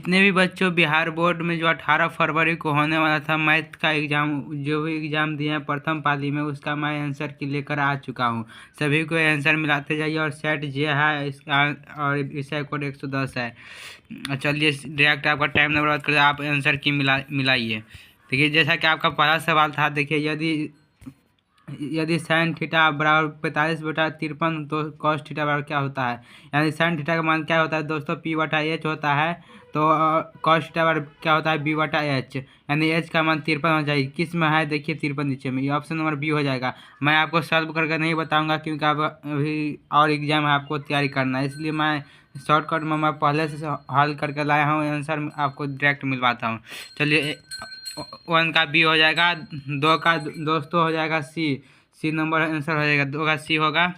जितने भी बच्चों बिहार बोर्ड में जो 18 फरवरी को होने वाला था मैथ का एग्ज़ाम, जो भी एग्ज़ाम दिए हैं प्रथम पाली में, उसका मैं आंसर की लेकर आ चुका हूं। सभी को आंसर मिलाते जाइए। और सेट जे है इसका, और विषय कोड 110 है। चलिए डायरेक्ट आपका टाइम नंबर बात करें, आप आंसर की मिलाइए। देखिए जैसा कि आपका पहला सवाल था, देखिए यदि साइन थीटा बराबर 45/53 तो कॉस थीटा बराबर क्या होता है। यानी साइन थीटा का मान क्या होता है दोस्तों, P/H होता है। तो कॉस थीटा बराबर क्या होता है, B/H। यानी H का मान 53 हो जाएगी। किस में है, देखिए 53 नीचे में, ये ऑप्शन नंबर बी हो जाएगा। मैं आपको सॉल्व करके नहीं बताऊंगा क्योंकि आप अभी और एग्जाम है, आपको तैयारी करना है, इसलिए मैं शॉर्टकट में मैं पहले से हल करके लाया हूँ, आंसर आपको डायरेक्ट मिलवाता हूँ। चलिए 1 का बी हो जाएगा, 2 का दोस्तों हो जाएगा सी नंबर आंसर हो जाएगा, 2 का सी होगा।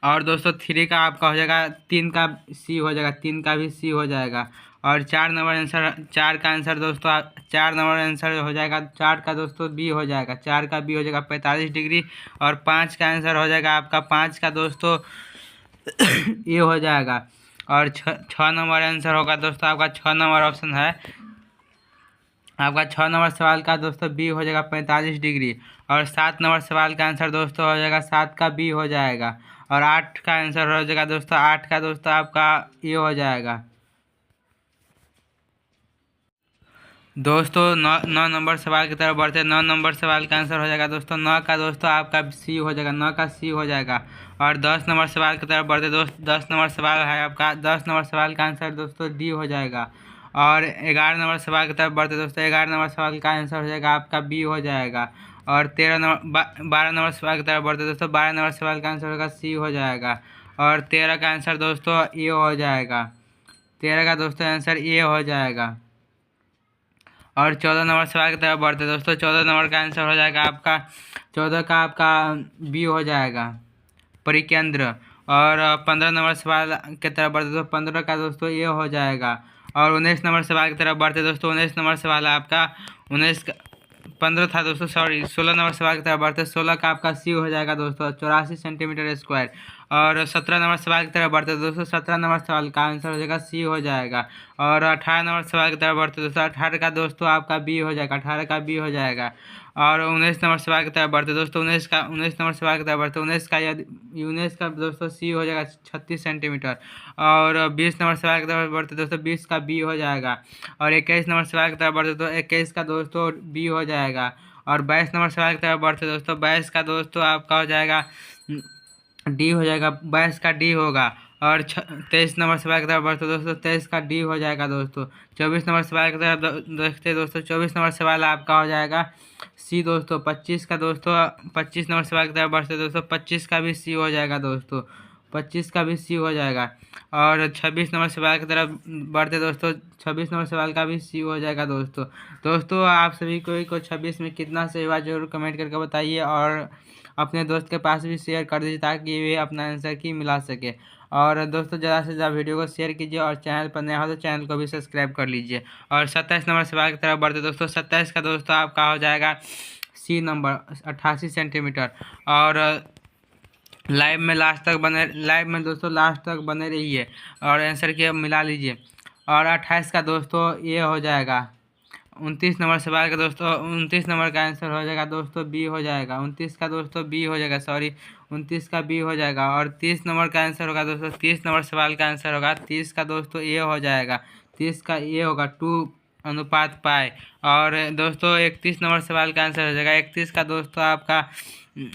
और दोस्तों 3 का आपका हो जाएगा, 3 का सी हो जाएगा, 3 का भी सी हो जाएगा। और 4 नंबर आंसर, 4 का आंसर दोस्तों 4 नंबर आंसर हो जाएगा, 4 का दोस्तों बी हो जाएगा, 4 का बी हो जाएगा 45 डिग्री। और 5 का आंसर हो जाएगा आपका, 5 का दोस्तों ये हो जाएगा। और 6 नंबर आंसर होगा दोस्तों आपका, 6 नंबर ऑप्शन है आपका। 6 नंबर सवाल का दोस्तों बी हो जाएगा 45 डिग्री। और 7 नंबर सवाल का आंसर दोस्तों हो जाएगा, 7 का बी हो जाएगा। और 8 का आंसर हो जाएगा दोस्तों, 8 का दोस्तों आपका ये हो जाएगा दोस्तों। 9 नंबर सवाल की तरफ बढ़ते हैं। 9 नंबर सवाल का आंसर हो जाएगा दोस्तों, 9 का दोस्तों आपका सी हो जाएगा, 9 का सी हो जाएगा। और 10 नंबर सवाल की तरफ बढ़ते दोस्त, 10 नंबर सवाल है आपका, 10 नंबर सवाल का आंसर दोस्तों डी हो जाएगा। और 11 नंबर सवाल की तरफ बढ़ते दोस्तों, 11 नंबर सवाल का आंसर हो जाएगा आपका बी हो जाएगा। और 12 नंबर सवाल की तरफ बढ़ते दोस्तों, 12 नंबर सवाल का आंसर होगा सी हो जाएगा। और 13 का आंसर दोस्तों ए हो जाएगा, 13 का दोस्तों आंसर ए हो जाएगा। और 14 नंबर सवाल की तरफ बढ़ते दोस्तों, 14 नंबर का आंसर हो जाएगा आपका, 14 का आपका बी हो जाएगा, परिकेंद्र। और 15 नंबर सवाल की तरफ बढ़ते दोस्तों, 15 का दोस्तों ये हो जाएगा। और 19 नंबर सवाल की तरफ बढ़ते दोस्तों, 19 नंबर सवाल आपका, 19 का 15 था दोस्तों, सॉरी 16 नंबर सवाल की तरफ बढ़ते, 16 का आपका सी हो जाएगा दोस्तों, 84 सेंटीमीटर स्क्वायर। और 17 नंबर सवाल की तरफ बढ़ते दोस्तों, 17 नंबर सवाल का आंसर हो जाएगा सी हो जाएगा। और 18 नंबर सवाल की तरफ बढ़ते दोस्तों, 18 का दोस्तों आपका बी हो जाएगा, 18 का बी हो जाएगा। और 19 नंबर सवाल की तरफ बढ़ते दोस्तों, 19 नंबर सवाल की तरफ बढ़ते, 19 का दोस्तों सी हो जाएगा 36 सेंटीमीटर। और 20 नंबर सवाल की तरफ बढ़ते दोस्तों, 20 का बी हो जाएगा। और 21 नंबर सवाल की तरफ बढ़ते तो 21 का दोस्तों बी हो जाएगा। और 22 नंबर सवाल की तरफ बढ़ते दोस्तों, 22 का दोस्तों आपका हो जाएगा डी हो जाएगा, 22 का डी होगा। और 23 नंबर सवाल की तरफ बढ़ते दोस्तों, 23 का डी हो जाएगा दोस्तों। 24 नंबर सवाल की तरफ देखते दोस्तों, 24 नंबर सवाल आपका हो जाएगा सी दोस्तों। 25 का दोस्तों, 25 नंबर सवाल की तरफ बढ़ते दोस्तों, 25 का भी सी हो जाएगा दोस्तों, 25 का भी सी हो जाएगा। और 26 नंबर सवाल की तरफ बढ़ते दोस्तों, 26 नंबर सवाल का भी सी हो जाएगा दोस्तों आप सभी को 26 में कितना सही हुआ जरूर कमेंट करके बताइए। और अपने दोस्त के पास भी शेयर कर दीजिए ताकि वे अपना आंसर की मिला सके। और दोस्तों ज़्यादा से ज़्यादा वीडियो को शेयर कीजिए, और चैनल पर नया हो तो चैनल को भी सब्सक्राइब कर लीजिए। और 27 नंबर सवाल की तरफ बढ़ते दोस्तों, 27 का दोस्तों आपका हो जाएगा सी नंबर, 88 सेंटीमीटर। और लाइव में दोस्तों लास्ट तक बने रहिए और आंसर के मिला लीजिए। और 28 का दोस्तों ये हो जाएगा, 29 नंबर सवाल का दोस्तों, 29 नंबर का आंसर हो जाएगा दोस्तों बी हो जाएगा, 29 का दोस्तों बी हो जाएगा, सॉरी 29 का बी हो जाएगा। और 30 नंबर का आंसर होगा दोस्तों, 30 नंबर सवाल का आंसर होगा, 30 का दोस्तों ए हो जाएगा, 30 का ए होगा 2:पाई। और दोस्तों 31 नंबर सवाल का आंसर हो जाएगा, 31 का दोस्तों आपका,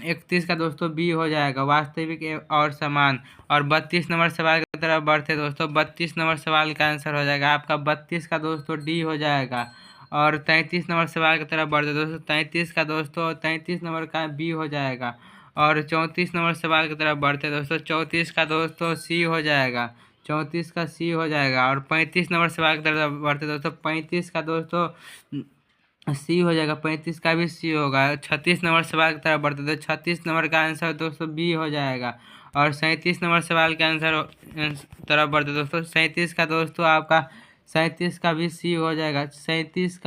31 का दोस्तों बी हो जाएगा, वास्तविक और समान। और 32 नंबर सवाल की तरफ बढ़ते दोस्तों, 32 नंबर सवाल का आंसर हो जाएगा आपका, 32 का दोस्तों डी हो जाएगा। और 33 नंबर सवाल की तरफ बढ़ते दोस्तों, 33 का दोस्तों, 33 नंबर का बी हो जाएगा। और 34 नंबर सवाल की तरफ बढ़ते दोस्तों, 34 का दोस्तों सी हो जाएगा, 34 का सी हो जाएगा। और 35 नंबर सवाल की तरफ बढ़ते दोस्तों, 35 का दोस्तों सी हो जाएगा, 35 का भी सी होगा। 36 नंबर सवाल की तरफ बढ़ते तो 36 नंबर का आंसर दोस्तों बी हो जाएगा। और 37 नंबर सवाल के आंसर तरफ बढ़ते दोस्तों, 37 का दोस्तों आपका, 37 का भी सी हो जाएगा, 37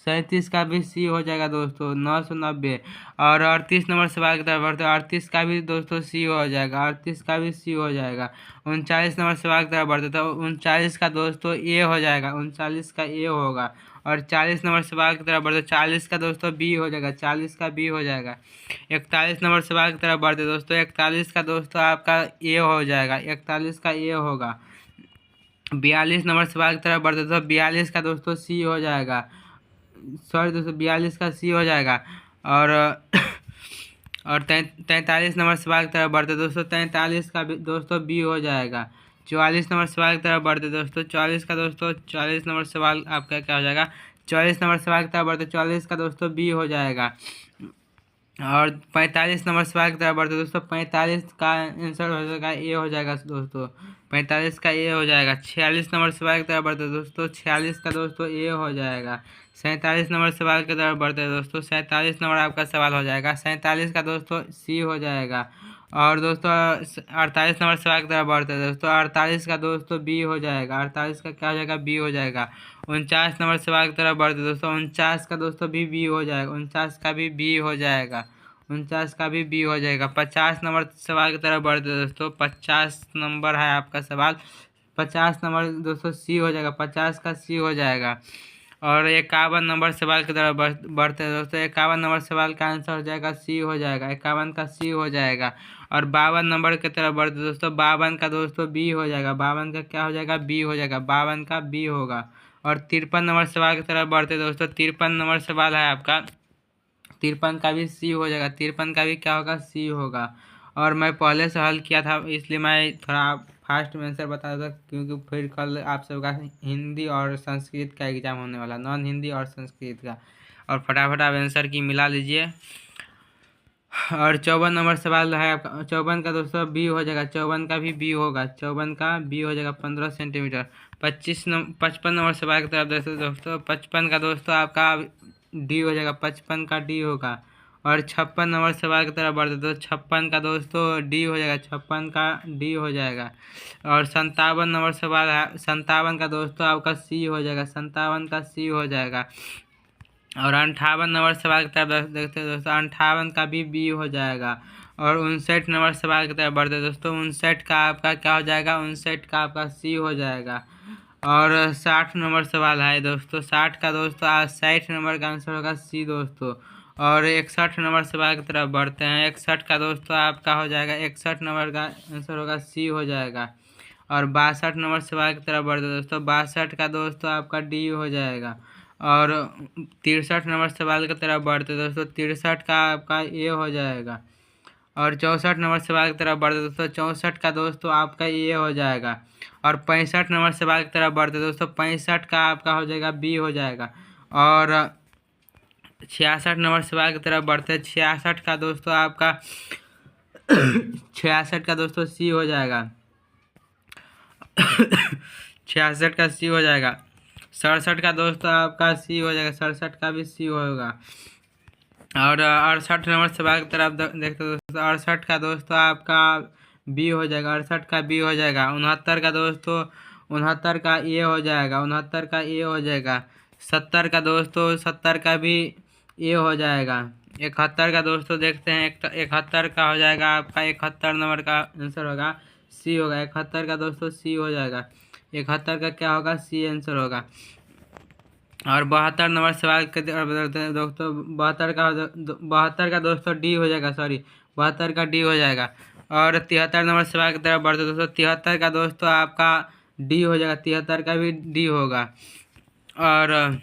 37 का भी सी हो जाएगा दोस्तों 990। और 38 नंबर सवाल की तरफ बढ़ते 38 का भी दोस्तों सी हो जाएगा, 38 का भी सी हो जाएगा। 39 नंबर सवाल की तरफ बढ़ते तो 39 का दोस्तों ए हो जाएगा, 39 का ए होगा। और 40 नंबर सवाल की तरफ बढ़ते 40 का दोस्तों बी हो जाएगा, 40 का बी हो जाएगा। 41 नंबर सवाल की तरफ बढ़ते दोस्तों 41 का दोस्तों आपका ए हो जाएगा, 41 का ए होगा। 42 नंबर सवाल की तरफ बढ़ते तो 42 का दोस्तों सी हो जाएगा, सॉरी दोस्तों 42 का सी हो जाएगा। और 43 नंबर सवाल की तरफ बढ़ते दोस्तों 43 का दोस्तों बी हो जाएगा। 44 नंबर सवाल की तरफ बढ़ते दोस्तों 44 का दोस्तों 44 नंबर सवाल आपका क्या हो जाएगा, 44 नंबर सवाल की तरफ बढ़ते 44 का दोस्तों बी हो जाएगा। और 45 नंबर सवाल की तरफ बढ़ते दोस्तों 45 का आंसर हो जाएगा ए हो जाएगा दोस्तों, 45 का ए हो जाएगा। 46 नंबर सवाल की तरफ बढ़ते दोस्तों 46 का दोस्तों ए हो जाएगा। 47 नंबर सवाल की तरफ बढ़ते दोस्तों 47 नंबर आपका सवाल हो जाएगा, 47 का दोस्तों सी हो जाएगा। और दोस्तों 48 नंबर सवाल की तरफ बढ़ते हैं दोस्तों 48 का दोस्तों बी हो जाएगा, 48 का क्या हो जाएगा बी हो जाएगा। 49 नंबर सवाल की तरफ बढ़ते दोस्तों 49 का दोस्तों भी बी हो जाएगा, 49 का भी बी हो जाएगा, 49 का भी बी हो जाएगा। 50 नंबर सवाल की तरफ बढ़ते दोस्तों 50 नंबर है आपका सवाल, 50 नंबर दोस्तों सी हो जाएगा, 50 का सी हो जाएगा। और 51 नंबर सवाल की तरफ बढ़ते हैं दोस्तों 51 नंबर सवाल का आंसर हो जाएगा सी हो जाएगा, 51 का सी हो जाएगा। और 52 नंबर की तरफ बढ़ते दोस्तों 52 का दोस्तों बी हो जाएगा, 52 का क्या हो जाएगा बी हो जाएगा, 52 का बी होगा। और 53 नंबर सवाल की तरफ बढ़ते दोस्तों 53 नंबर सवाल है आपका, 53 का भी सी हो जाएगा, 53 का भी क्या होगा सी होगा। और मैं पहले से हल किया था इसलिए मैं थोड़ा फास्ट में आंसर बता दूँ क्योंकि फिर कल आप सबका हिंदी और संस्कृत का एग्जाम होने वाला, नॉन हिंदी और संस्कृत का। और फटाफट आप आंसर की मिला लीजिए। और 54 नंबर सवाल है आपका, 54 का दोस्तों बी हो जाएगा, 54 का भी बी होगा, 54 का बी हो जाएगा 15 सेंटीमीटर। 55 नंबर सवाल की तरफ दोस्तों 55 का दोस्तों आपका डी हो जाएगा, 55 का डी होगा। और 56 नंबर सवाल की तरफ बढ़ते तो 56 का दोस्तों डी हो जाएगा, 56 का डी हो जाएगा। और 57 नंबर सवाल है, 57 का दोस्तों आपका सी हो जाएगा, 57 का सी हो जाएगा। और 58 नंबर सवाल की तरफ देखते हैं दोस्तों 58 का भी बी हो जाएगा। और 59 नंबर सवाल की तरफ बढ़ते दोस्तों 59 का आपका क्या हो जाएगा, 59 का आपका सी हो जाएगा। और 60 नंबर सवाल है दोस्तों 60 का दोस्तों 60 नंबर का आंसर होगा सी दोस्तों। और 61 नंबर सवाल की तरफ बढ़ते हैं 61 का दोस्तों आपका हो जाएगा, 61 नंबर का आंसर होगा सी हो जाएगा। और 62 नंबर सवाल की तरफ बढ़ते दोस्तों 62 का दोस्तों आपका डी हो जाएगा। और 63 नंबर सवाल की तरफ बढ़ते दोस्तों 63 का आपका ए हो जाएगा। और 64 नंबर सवाल की तरफ बढ़ते दोस्तों 64 का दोस्तों आपका ए हो जाएगा। और 65 नंबर सवाल की तरफ बढ़ते दोस्तों 65 का आपका हो जाएगा बी हो जाएगा। और 66 नंबर सवाल की तरफ बढ़ते 66 का दोस्तों आपका 66 का दोस्तों सी हो जाएगा, 66 का सी हो जाएगा। 67 का दोस्तों आपका सी हो जाएगा, 67 का भी सी होगा। और 68 नंबर सवाल की तरफ देखते दोस्तों 68 का दोस्तों आपका बी हो जाएगा, 68 का बी हो जाएगा। 69 का दोस्तों 69 का ए हो जाएगा, 69 का ए हो जाएगा। 70 का दोस्तों 70 का भी ए हो जाएगा। 71 का दोस्तों देखते हैं 71 का हो जाएगा आपका, 71 नंबर का आंसर होगा सी होगा, 71 का दोस्तों सी हो जाएगा, 71 का क्या होगा सी आंसर होगा। और 72 नंबर सवाल के दोस्तों 72 का दोस्तों डी हो जाएगा, सॉरी 72 का डी हो जाएगा। और 73 नंबर सवाल की तरफ बढ़ते दोस्तों 73 का दोस्तों आपका डी हो जाएगा, 73 का भी डी होगा। और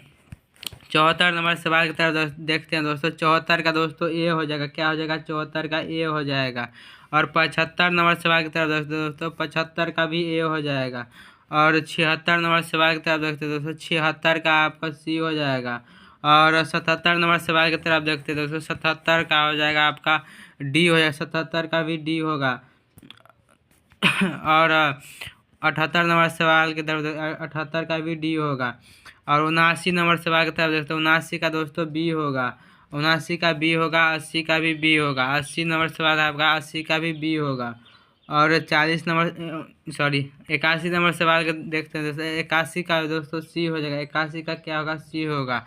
74 नंबर सवाल की तरफ देखते हैं दोस्तों 74 का दोस्तों ए हो जाएगा, क्या हो जाएगा 74 का ए हो जाएगा। और 75 नंबर सवाल की तरफ दोस्तों 75 का भी ए हो जाएगा। और 76 नंबर सवाल की तरफ देखते दोस्तों 76 का आपका सी हो जाएगा। और 77 नंबर सवाल की तरफ देखते दोस्तों 77 का हो जाएगा आपका डी हो जाएगा, 77 का भी डी होगा। और 78 नंबर सवाल की तरफ 78 का भी डी होगा। और 79 नंबर सवाल की तरफ देखते 79 का दोस्तों बी होगा, 79 का बी होगा, 80 का भी बी होगा, 80 नंबर सवाल आपका 80 का भी बी होगा। और 40 नंबर सॉरी 81 नंबर सवाल के देखते हैं दोस्तों 81 का दोस्तों सी हो जाएगा, 81 का क्या होगा सी होगा।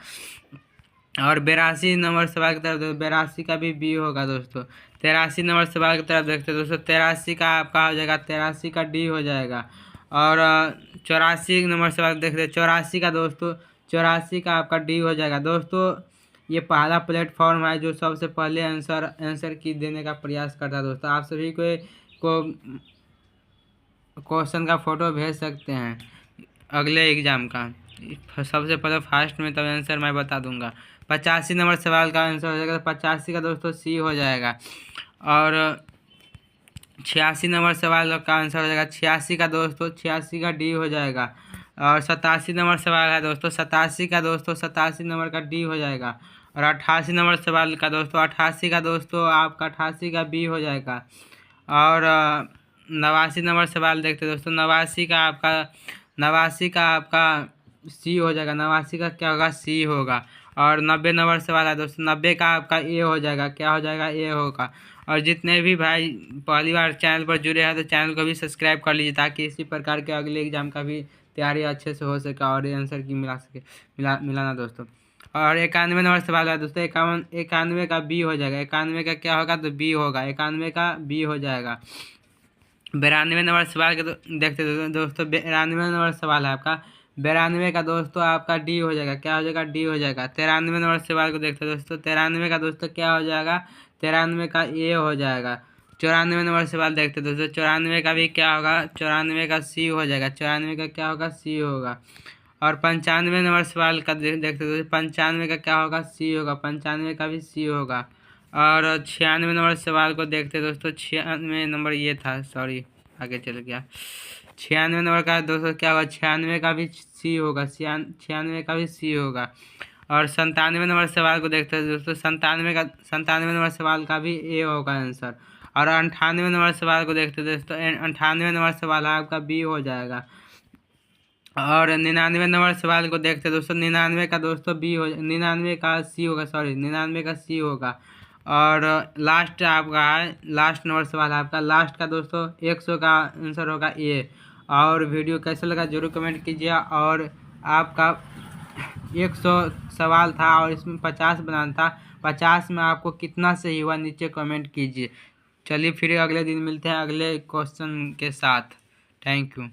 और 82 नंबर सवाल की तरफ 82 का भी बी होगा दोस्तों। 83 नंबर सवाल की तरफ देखते हैं दोस्तों। 83 का आपका हो जाएगा, 83 का डी हो जाएगा। और 84 नंबर सवाल देखते हैं। 84 का दोस्तों, 84 का आपका डी हो जाएगा दोस्तों। ये पहला प्लेटफॉर्म है जो सबसे पहले आंसर की देने का प्रयास करता है दोस्तों। आप सभी को क्वेश्चन का फोटो भेज सकते हैं अगले एग्जाम का। सबसे पहले फास्ट में तब आंसर मैं बता दूंगा। 85 नंबर सवाल का आंसर हो जाएगा, 85 का दोस्तों सी हो जाएगा। और 86 नंबर सवाल का आंसर हो जाएगा, 86 का दोस्तों 86 का डी हो जाएगा। और 87 नंबर सवाल है दोस्तों, 87 का दोस्तों 87 नंबर का डी हो जाएगा। और 88 नंबर सवाल का दोस्तों, 88 का दोस्तों आपका 88 का बी हो जाएगा। और 89 नंबर सवाल देखते हैं दोस्तों। 89 का आपका सी हो जाएगा। 89 का क्या होगा, सी होगा। और 90 नंबर सवाल है दोस्तों। 90 का आपका ए हो जाएगा। क्या हो जाएगा, ए होगा। और जितने भी भाई पहली बार चैनल पर जुड़े हैं तो चैनल को भी सब्सक्राइब कर लीजिए, ताकि इसी प्रकार के अगले एग्जाम का भी तैयारी अच्छे से हो सके और आंसर की मिलाना दोस्तों। और 91 नंबर सवाल है दोस्तों। 91 का बी हो जाएगा। 91 का क्या होगा, तो बी होगा। 91 का बी हो जाएगा। 92 नंबर सवाल के देखते दोस्तों। 92 नंबर सवाल है आपका। 92 का दोस्तों आपका डी हो जाएगा। क्या हो जाएगा, डी हो जाएगा। 93 नंबर सवाल को देखते दोस्तों। 93 का दोस्तों क्या हो जाएगा, 93 का ए हो जाएगा। 94 नंबर सवाल देखते दोस्तों। 94 का भी क्या होगा, 94 का सी हो जाएगा। 94 का क्या होगा, सी होगा। और 95 नंबर सवाल का देखते दोस्तों। 95 का क्या होगा, सी होगा। 95 का भी सी होगा। और 96 नंबर सवाल को देखते दोस्तों। 96 नंबर ये था, सॉरी आगे चल गया। 96 नंबर का दोस्तों क्या होगा, 96 का भी सी होगा। 96 का भी सी होगा। और 97 नंबर सवाल को देखते हैं दोस्तों। 97 नंबर सवाल का भी ए होगा आंसर। और 98 नंबर सवाल को देखते हैं दोस्तों। 98 नंबर सवाल आपका बी हो जाएगा। और 99 नंबर सवाल को देखते हैं दोस्तों। 99 का दोस्तों बी हो, 99 का सी होगा, सॉरी 99 का सी होगा। और लास्ट आपका है, लास्ट नंबर सवाल है आपका। लास्ट का दोस्तों 100 का आंसर होगा ए। और वीडियो कैसा लगा जरूर कमेंट कीजिए। और आपका 100 सवाल था और इसमें 50 बनाना था। 50 में आपको कितना सही हुआ नीचे कमेंट कीजिए। चलिए फिर अगले दिन मिलते हैं अगले क्वेश्चन के साथ। Thank you.